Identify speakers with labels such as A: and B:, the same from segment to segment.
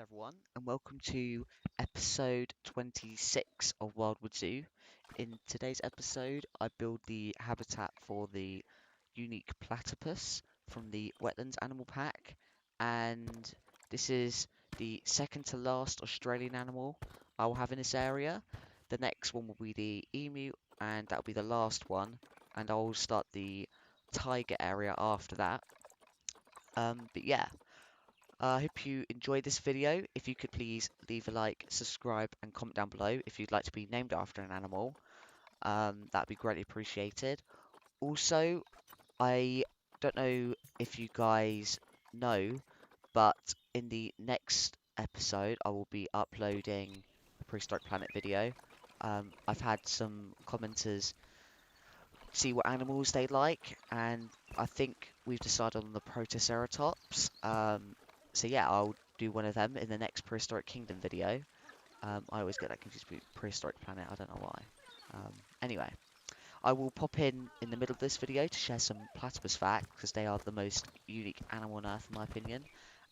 A: everyone, and welcome to episode 26 of Wildwood Zoo. In today's episode, I build the habitat for the unique platypus from the Wetlands Animal Pack, and this is the second to last Australian animal I will have in this area. The next one will be the emu, and that will be the last one, and I will start the tiger area after that. But yeah. I hope you enjoyed this video. If you could please leave a like, subscribe, and comment down below if you'd like to be named after an animal. That'd be greatly appreciated. Also, I don't know if you guys know, but in the next episode, I will be uploading a Prehistoric Planet video. I've had some commenters see what animals they like, and I think we've decided on the Protoceratops. So yeah, I'll do one of them in the next Prehistoric Kingdom video. I always get that confused with Prehistoric Planet, I don't know why. Anyway, I will pop in the middle of this video to share some platypus facts, because they are the most unique animal on Earth in my opinion.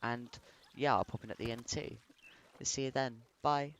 A: And yeah, I'll pop in at the end too. See you then. Bye.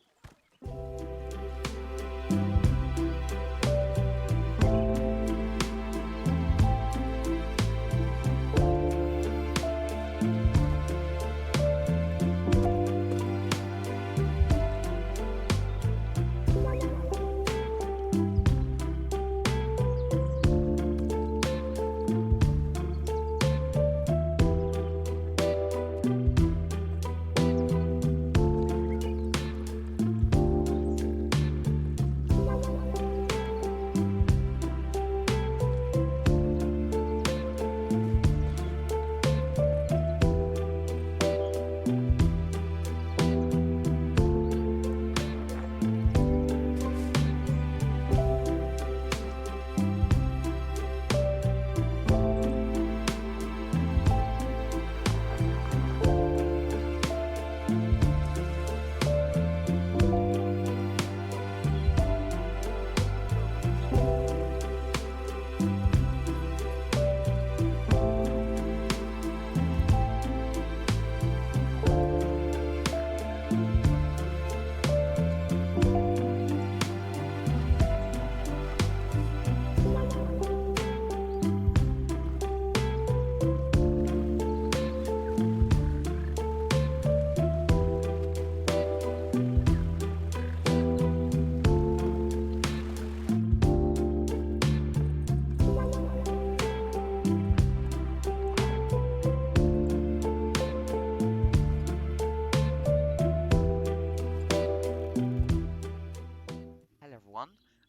A: Hello everyone,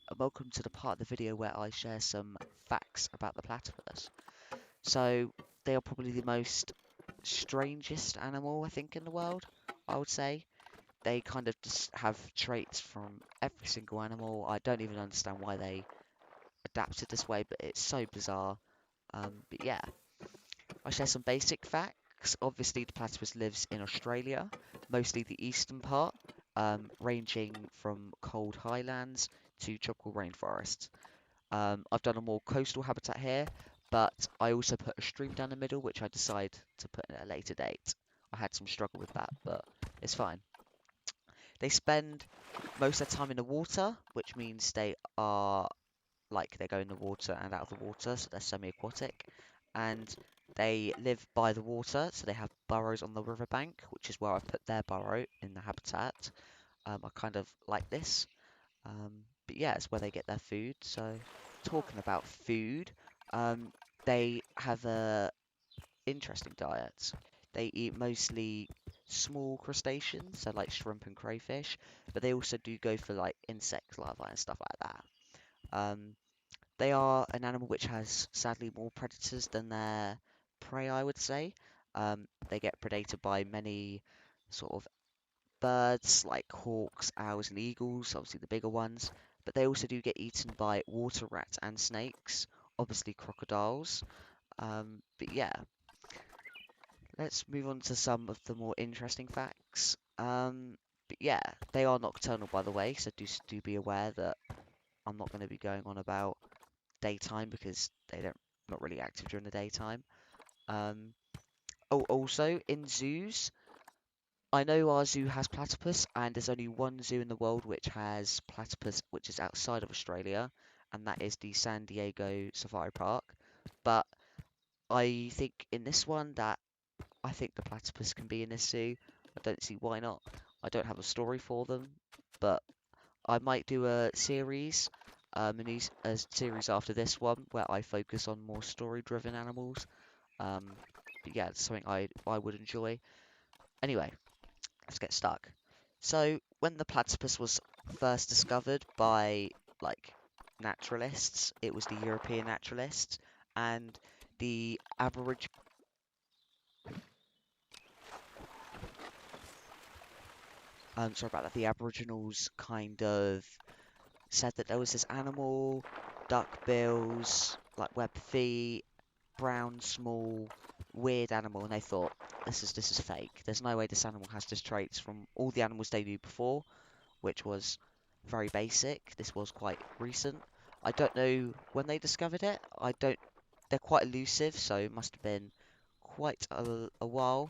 A: and welcome to the part of the video where I share some facts about the platypus. So, they are probably the most strangest animal I think in the world, I would say. They kind of just have traits from every single animal. I don't even understand why they adapted this way, but it's so bizarre. But yeah, I share some basic facts. Obviously, the platypus lives in Australia, mostly the eastern part, ranging from cold highlands to tropical rainforests. I've done a more coastal habitat here, but I also put a stream down the middle, which I decide to put in at a later date. I had some struggle with that, but it's fine. They spend most of their time in the water, which means they are like they go in the water and out of the water, so they're semi-aquatic. And they live by the water, so they have burrows on the riverbank, which is where I've put their burrow in the habitat. I kind of like this. But yeah, it's where they get their food. So, talking about food, um, they have a interesting diet. They eat mostly small crustaceans, so like shrimp and crayfish, but they also do go for like insect larvae and stuff like that. Um, they are an animal which has sadly more predators than their prey, I would say. They get predated by many sort of birds like hawks, owls, and eagles, obviously the bigger ones, but they also do get eaten by water rats and snakes, obviously crocodiles. But yeah, let's move on to some of the more interesting facts. But yeah, they are nocturnal, by the way, so do be aware that I'm not going to be going on about daytime because they don't not really active during the daytime. Um, oh, also in zoos, I know our zoo has platypus, and there's only one zoo in the world which has platypus, which is outside of Australia, and that is the San Diego Safari Park. But I think in this one that I think the platypus can be in this zoo. I don't see why not. I don't have a story for them, but I might do a series, a series after this one where I focus on more story-driven animals. Um, but yeah, it's something I would enjoy. Anyway, let's get stuck. So when the platypus was first discovered by like naturalists, it was the European naturalists and the Aboriginal. Sorry about that. The Aboriginals kind of said that there was this animal, duck bills, like web feet, brown, small, weird animal, and they thought this is fake. There's no way this animal has these traits from all the animals they knew before, which was very basic. This was quite recent. I don't know when they discovered it. I don't. They're quite elusive, so it must have been quite a while.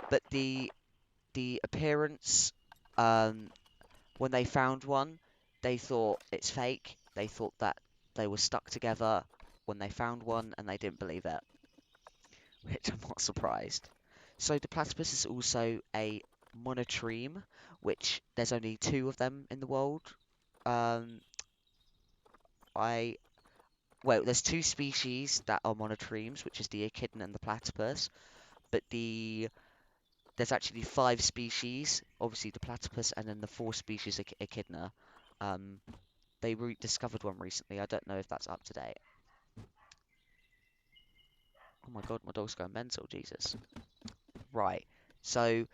A: But the appearance, um, when they found one, they thought it's fake. They thought that they were stuck together when they found one, and they didn't believe it, which I'm not surprised. So the platypus is also a monotreme, which there's only two of them in the world. Um, I well, there's two species that are monotremes, which is the echidna and the platypus. But there's actually five species. Obviously, the platypus, and then the four species echidna. Um, they rediscovered one recently. I don't know if that's up to date. Oh my god, my dog's going mental, Jesus. Right. So,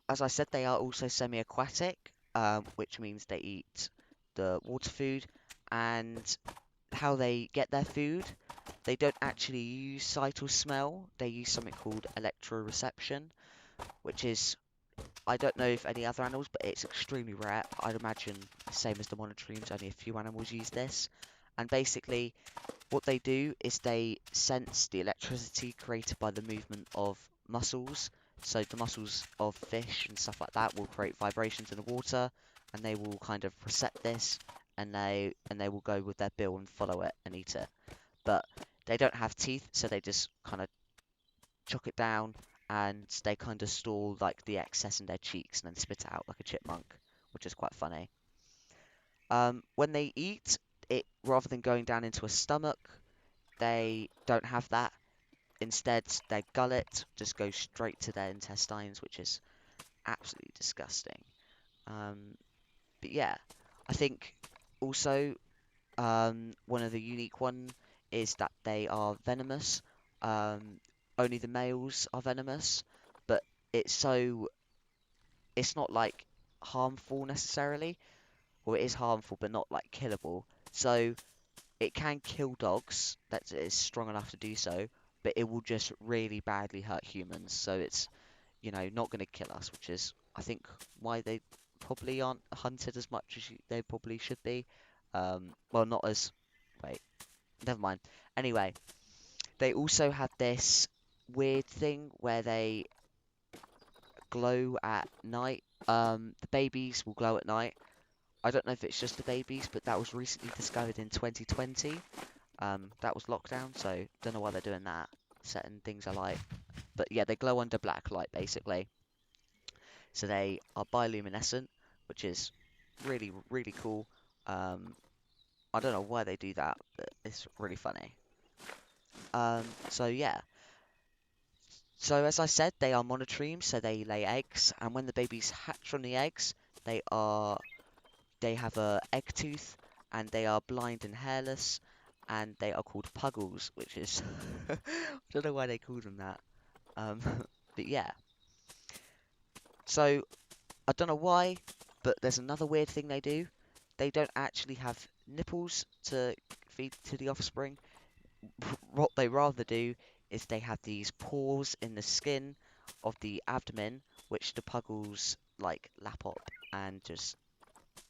A: as I said, they are also semi-aquatic, which means they eat the water food. And how they get their food, they don't actually use sight or smell. They use something called electroreception, which is, I don't know if any other animals, but it's extremely rare. I'd imagine the same as the monotremes, only a few animals use this. And basically, what they do is they sense the electricity created by the movement of mussels. So the mussels of fish and stuff like that will create vibrations in the water, and they will kind of recept this, and they will go with their bill and follow it and eat it. But they don't have teeth, so they just kind of chuck it down, and they kind of store like the excess in their cheeks and then spit it out like a chipmunk, which is quite funny. When they eat it, rather than going down into a stomach, they don't have that. Instead, their gullet just goes straight to their intestines, which is absolutely disgusting. Um, but yeah, I think also one of the unique one is that they are venomous. Um, Only the males are venomous, but it's so it's not like harmful necessarily. Well, it is harmful, but not like killable. So it can kill dogs that is strong enough to do so, but it will just really badly hurt humans. So it's, not going to kill us, which is, I think, why they probably aren't hunted as much as they probably should be. Well, not as. Wait, never mind. Anyway, they also have this weird thing where they glow at night. The babies will glow at night. I don't know if it's just the babies, but that was recently discovered in 2020. That was lockdown, so don't know why they're doing that, setting things alight. But yeah, they glow under black light basically. So they are bioluminescent, which is really, really cool. Um, I don't know why they do that, but it's really funny. So yeah. So as I said, they are monotremes, so they lay eggs, and when the babies hatch from the eggs, they are they have a egg tooth, and they are blind and hairless, and they are called puggles, which is I don't know why they called them that. Um, but yeah. So I don't know why, but there's another weird thing they do. They don't actually have nipples to feed to the offspring. What they rather do is they have these pores in the skin of the abdomen, which the puggles like lap up and just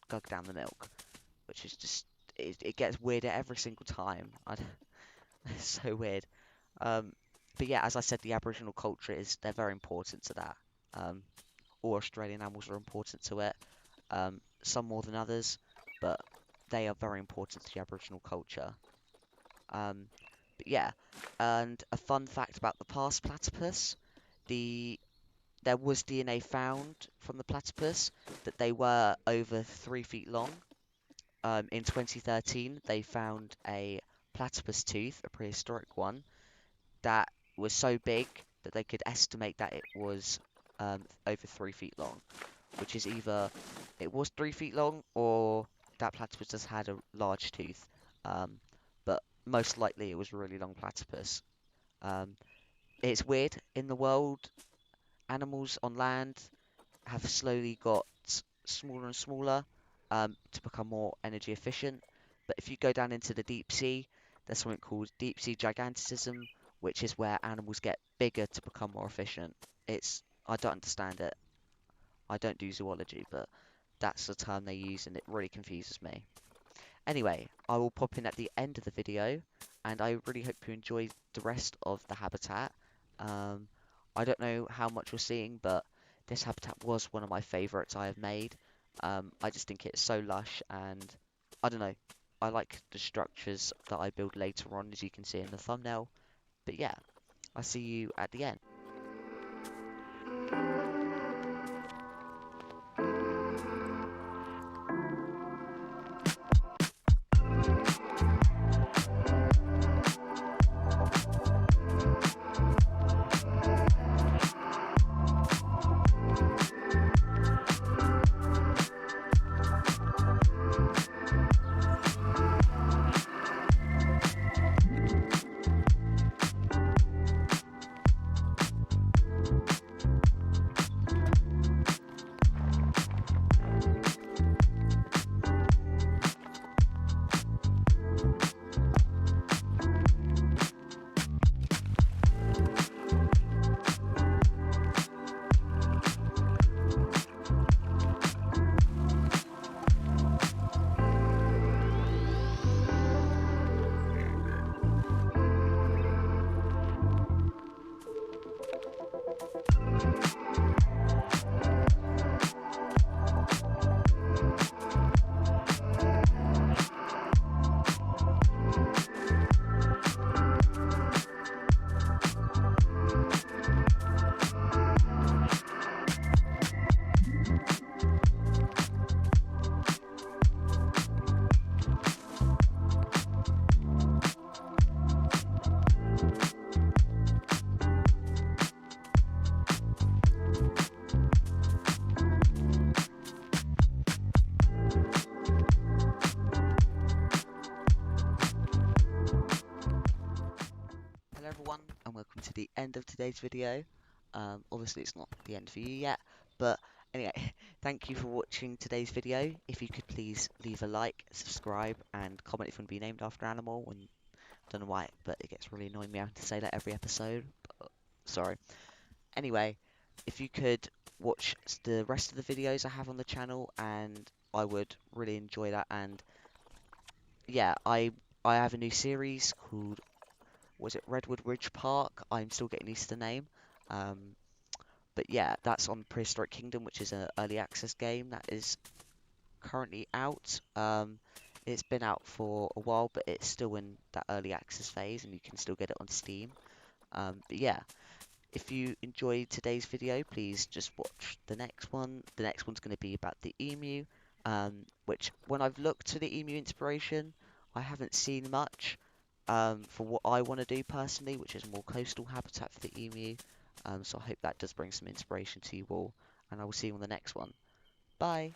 A: gug down the milk, which is just it gets weirder every single time. It's so weird. Um, but yeah, as I said, the Aboriginal culture is they're very important to that. Um, all Australian animals are important to it. Some more than others, but they are very important to the Aboriginal culture. Um, but yeah, and a fun fact about the past platypus, the there was DNA found from the platypus that they were over 3 feet long. In 2013, they found a platypus tooth, a prehistoric one, that was so big that they could estimate that it was over 3 feet long, which is either it was 3 feet long or that platypus just had a large tooth. Um, but most likely it was a really long platypus. Um, it's weird in the world, animals on land have slowly got smaller and smaller to become more energy efficient. But if you go down into the deep sea, there's something called deep sea gigantism, which is where animals get bigger to become more efficient. I don't understand it. I don't do zoology, but that's the term they use and it really confuses me. Anyway, I will pop in at the end of the video, and I really hope you enjoy the rest of the habitat. Um, I don't know how much you're seeing, but this habitat was one of my favourites I have made. I just think it's so lush, and I don't know, I like the structures that I build later on, as you can see in the thumbnail. But yeah, I'll see you at the end. Hello everyone, and welcome to the end of today's video. Obviously it's not the end for you yet, but anyway, thank you for watching today's video. If you could please leave a like, subscribe, and comment if you want to be named after an animal. And I don't know why, but it gets really annoying me having to say that every episode. But, sorry. Anyway, if you could watch the rest of the videos I have on the channel, and I would really enjoy that. And yeah, I have a new series called, was it Redwood Ridge Park? I'm still getting used to the name. Um, but yeah, that's on Prehistoric Kingdom, which is an early access game that is currently out. It's been out for a while, but it's still in that early access phase, and you can still get it on Steam. But yeah, if you enjoyed today's video, please just watch the next one. The next one's going to be about the emu, which when I've looked to the emu inspiration, I haven't seen much for what I want to do personally, which is more coastal habitat for the emu. So I hope that does bring some inspiration to you all, and I will see you on the next one. Bye!